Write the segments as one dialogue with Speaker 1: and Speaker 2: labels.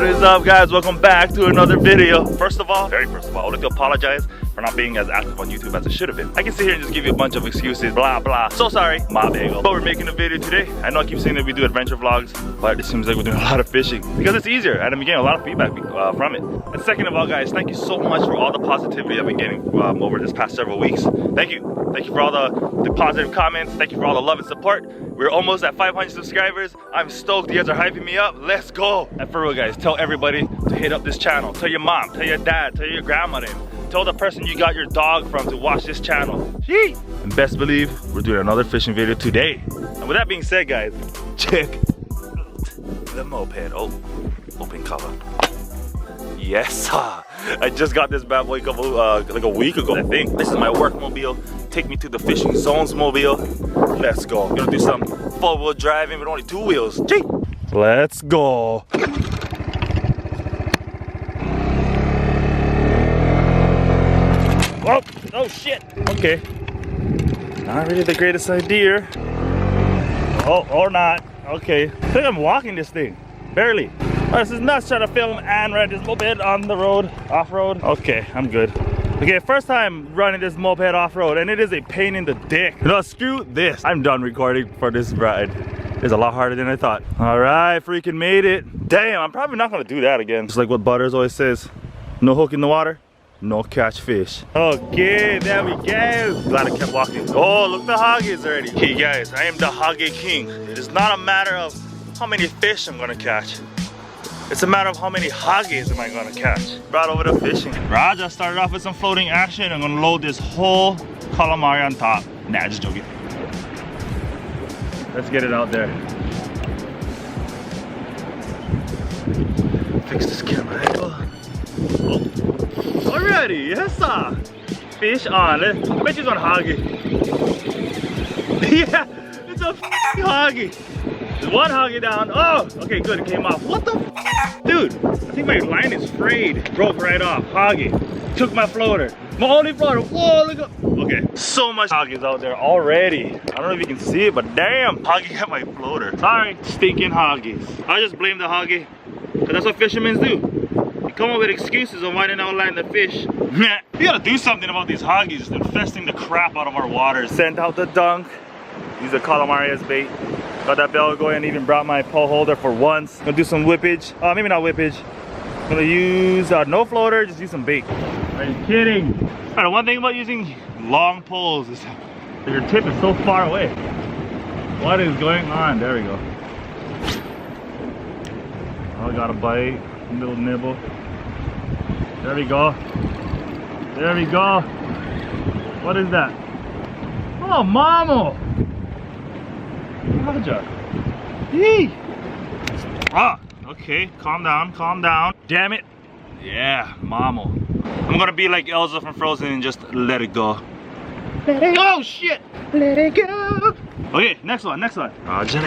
Speaker 1: What is up, guys? Welcome back to another video. First of all, I would like to apologize for not being as active on YouTube as I should have been. I can sit here and just give you a bunch of excuses, blah blah. So sorry, my bagel. But we're making a video today. I know I keep saying that we do adventure vlogs, but it seems like we're doing a lot of fishing because it's easier and I'm getting a lot of feedback from it. And second of all, guys, thank you so much for all the positivity I've been getting over this past several weeks. Thank you. Thank you for all the positive comments. Thank you for all the love and support. We're almost at 500 subscribers. I'm stoked. You guys are hyping me up. Let's go. And for real, guys, tell everybody to hit up this channel. Tell your mom, tell your dad, tell your grandmother. Tell the person you got your dog from to watch this channel. Gee. And best believe, we're doing another fishing video today. And with that being said, guys, check the moped. Oh, open cover. Yes, I just got this bad boy like a week ago, I think. This is my work mobile. Take me to the fishing zones mobile. Let's go. We're gonna do some four-wheel driving with only 2 wheels. Gee. Let's go. Oh, oh shit. Okay. Not really the greatest idea. Oh, or not. Okay. I think I'm walking this thing. Barely. Oh, this is nuts trying to film and ride this moped on the road, off-road. Okay, I'm good. Okay, first time running this moped off-road and it is a pain in the dick. You know, screw this. I'm done recording for this ride. It's a lot harder than I thought. All right, freaking made it. Damn, I'm probably not gonna do that again. Just like what Butters always says, no hook in the water, no catch fish. Okay, there we go. Glad I kept walking. Oh, look, the Hagis already. Okay, guys, I am the Hagi King. It is not a matter of how many fish I'm gonna catch. It's a matter of how many Hagis am I gonna catch. Brought over to fishing. Raja started off with some floating action. I'm gonna load this whole calamari on top. Nah, just joking. Let's get it out there. Fix this camera angle. Oh. Already, yes sir. Fish on. I bet you it's on Hagi. Yeah, it's a Hagi. There's one Hagi down. Oh, okay, good, it came off. What the f? Dude, I think my line is frayed. Broke right off. Hagi. Took my floater. My only floater. Whoa, look up. Okay, so much Hagis out there already. I don't know if you can see it, but damn, Hagi got my floater. Sorry, stinking Hagis. I just blame the Hagi, because that's what fishermen do. You come up with excuses on why they don't land the fish. You gotta do something about these Hagis infesting the crap out of our waters. Sent out the dunk. Use the calamari as bait. Got that bell going, even brought my pole holder for once. Gonna do some whippage. Maybe not whippage. Gonna use no floater, just use some bait. Are you kidding? Alright, one thing about using long poles is that your tip is so far away. What is going on? There we go. Oh, I got a bite. A little nibble. There we go. There we go. What is that? Oh, mamo! Raja. Yee! Ah, okay, calm down, calm down. Damn it. Yeah, mamo. I'm gonna be like Elsa from Frozen and just let it go. Let it go. Oh shit! Let it go. Okay, next one, next one. Raja.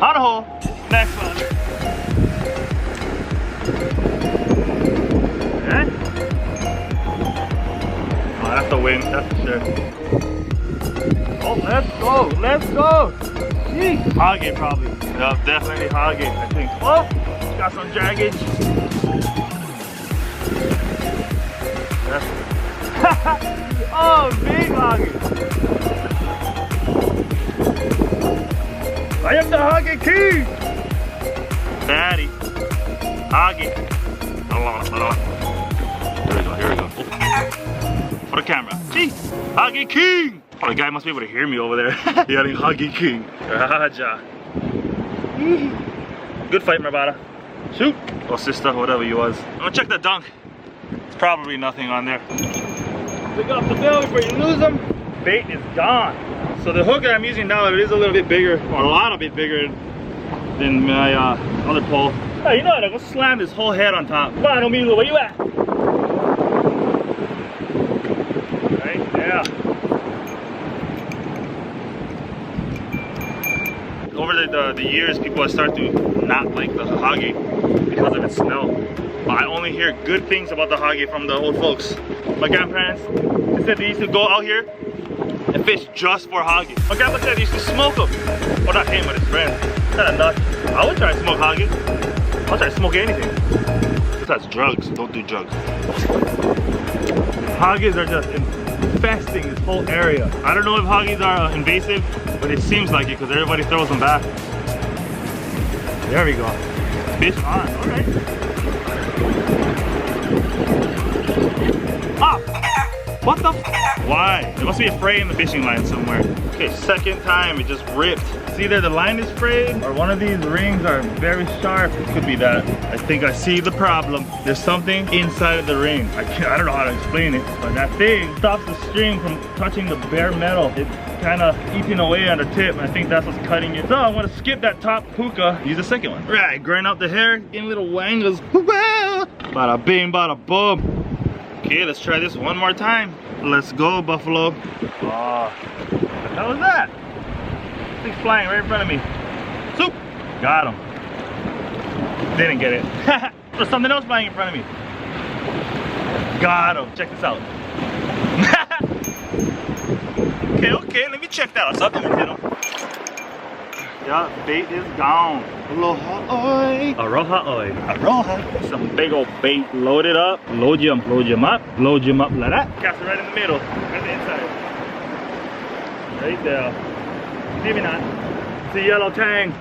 Speaker 1: Out of hole. Next one. Okay. Oh, that's the win, that's for sure. Oh, let's go, let's go. Hagi probably. Yeah, definitely Hagi, I think. Oh, got some draggage. Oh, big Hagi. I am the Hagi King. Daddy. Hagi. Here we go, here we go. Oh. For the camera. Gee, Hagi King. Oh, the guy must be able to hear me over there. Yelling Hagi King. Raja. Good fight, my brother. Shoot. Or sister, whatever you was. I'm gonna check the dunk. It's probably nothing on there. Pick up the bill before you lose them. Bait is gone. So the hook that I'm using now, it is a little bit bigger, or a lot bit bigger than my other pole. Hey, you know what? I'm gonna slam this whole head on top. Come on, amigo, where you at? Right there. Over the years, people have started to not like the Hagi because of its smell. But I only hear good things about the Hagi from the old folks. My grandparents, they said they used to go out here and fish just for Hagi. My grandpa said he used to smoke them. Well, not him, but his friends. Kinda nuts. I would try to smoke Hagi. I'll try to smoke anything. This has drugs. Don't do drugs. Hagis are just infesting this whole area. I don't know if hagis are invasive, but it seems like it because everybody throws them back. There we go. Fish on. All right. Ah! What the f? Why? There must be a fray in the fishing line somewhere. Okay, second time it just ripped. It's either the line is frayed or one of these rings are very sharp. It could be that. I think I see the problem. There's something inside of the ring. I don't know how to explain it, but that thing stops the string from touching the bare metal. It's kind of eating away on the tip, and I think that's what's cutting it. So I'm gonna skip that top hookah, use the second one. Right, grind out the hair, getting little wangles. Bada bing, bada boom. Okay, let's try this one more time. Let's go, buffalo. Oh, what the hell is that? This thing's flying right in front of me. Soup! Got him. Didn't get it. There's something else flying in front of me. Got him. Check this out. Okay, let me check that out. Something hit him. Yeah, bait is gone. Aloha oi. Aroha oi. Aroha. Some big old bait. Load it up. Load you up. Load you up like that. Cast it right in the middle. Right the inside. Right there. Maybe not. It's a yellow tang.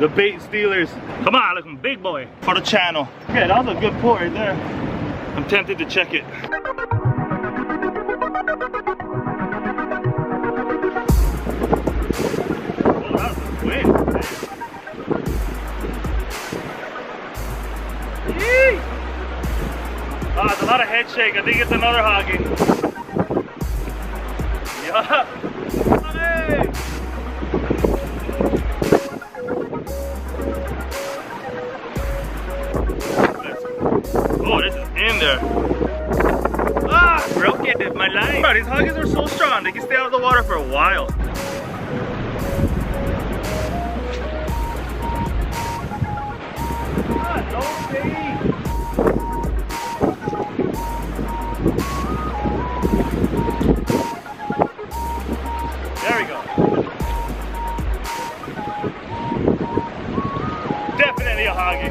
Speaker 1: The bait stealers. Come on, looking big boy. For the channel. Okay, that was a good pull right there. I'm tempted to check it. Ah, it's a lot of head shake. I think it's another Hagi. Yeah. Hey. Oh, this is in there. Ah, broke it, my line. Bro, these Hagis are so strong. They can stay out of the water for a while. Ah, no bait. There we go. Definitely a Hagi.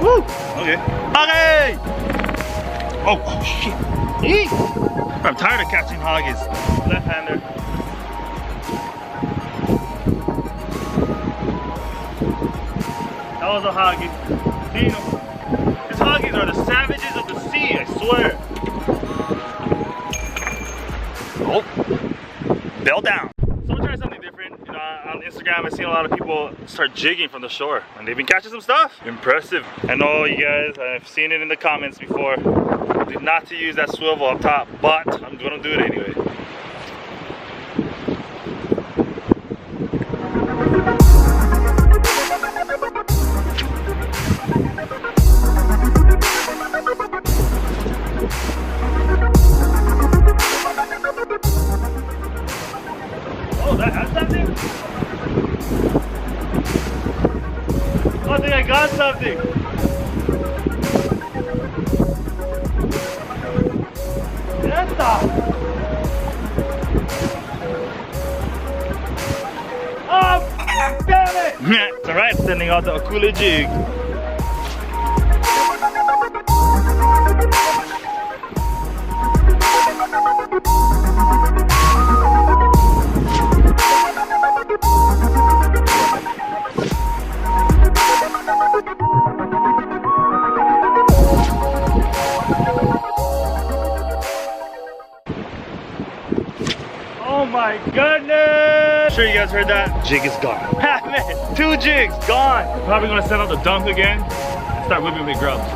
Speaker 1: Woo! Okay. Hagi! Oh shit. Eee! I'm tired of catching Hagis. Left-hander. That was a Hagi. These Hagis are the savages of the sea, I swear. Oh, bell down. So I'm trying something different. You know, on Instagram I've seen a lot of people start jigging from the shore and they've been catching some stuff. Impressive. I know you guys, I've seen it in the comments before. Not to use that swivel up top, but I'm gonna do it anyway. Oh, that has something? Oh, I think I got something. Oh, damn it! It's alright, sending out the Akula jig. Oh my goodness! Sure you guys heard that? Jig is gone. Man, 2 jigs gone. Probably gonna send out the dunk again and start whipping with grubs.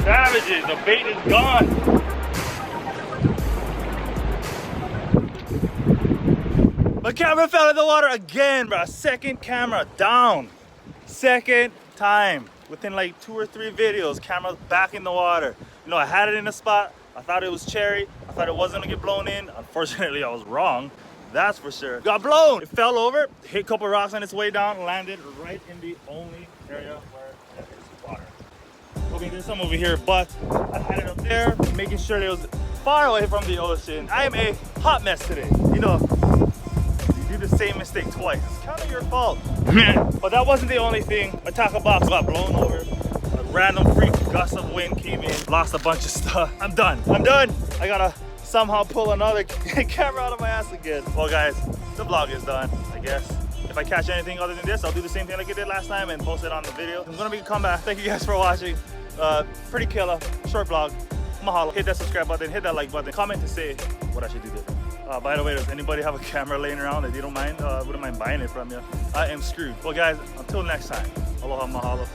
Speaker 1: Savages, the bait is gone. But camera fell in the water again, bro. Second camera down. Second time. Within like 2 or 3 videos, camera's back in the water. You know, I had it in a spot. I thought it was cherry. I thought it wasn't gonna get blown in. Unfortunately, I was wrong. That's for sure. Got blown. It fell over, hit a couple rocks on its way down, landed right in the only area where there is water. Okay, there's some over here, but I had it up there, making sure it was far away from the ocean. I am a hot mess today. You know, you do the same mistake twice. It's kind of your fault. But that wasn't the only thing. My tackle box got blown over. A random freak gust of wind came in, lost a bunch of stuff. I'm done. I gotta somehow pull another camera out of my ass again. Well guys, the vlog is done, I guess. If I catch anything other than this, I'll do the same thing like I did last time and post it on the video. I'm gonna make a comeback. Thank you guys for watching. Pretty killer, short vlog. Mahalo. Hit that subscribe button, hit that like button, comment to say what I should do different. By the way, does anybody have a camera laying around that you don't mind? I wouldn't mind buying it from you. I am screwed. Well guys, until next time, aloha, mahalo.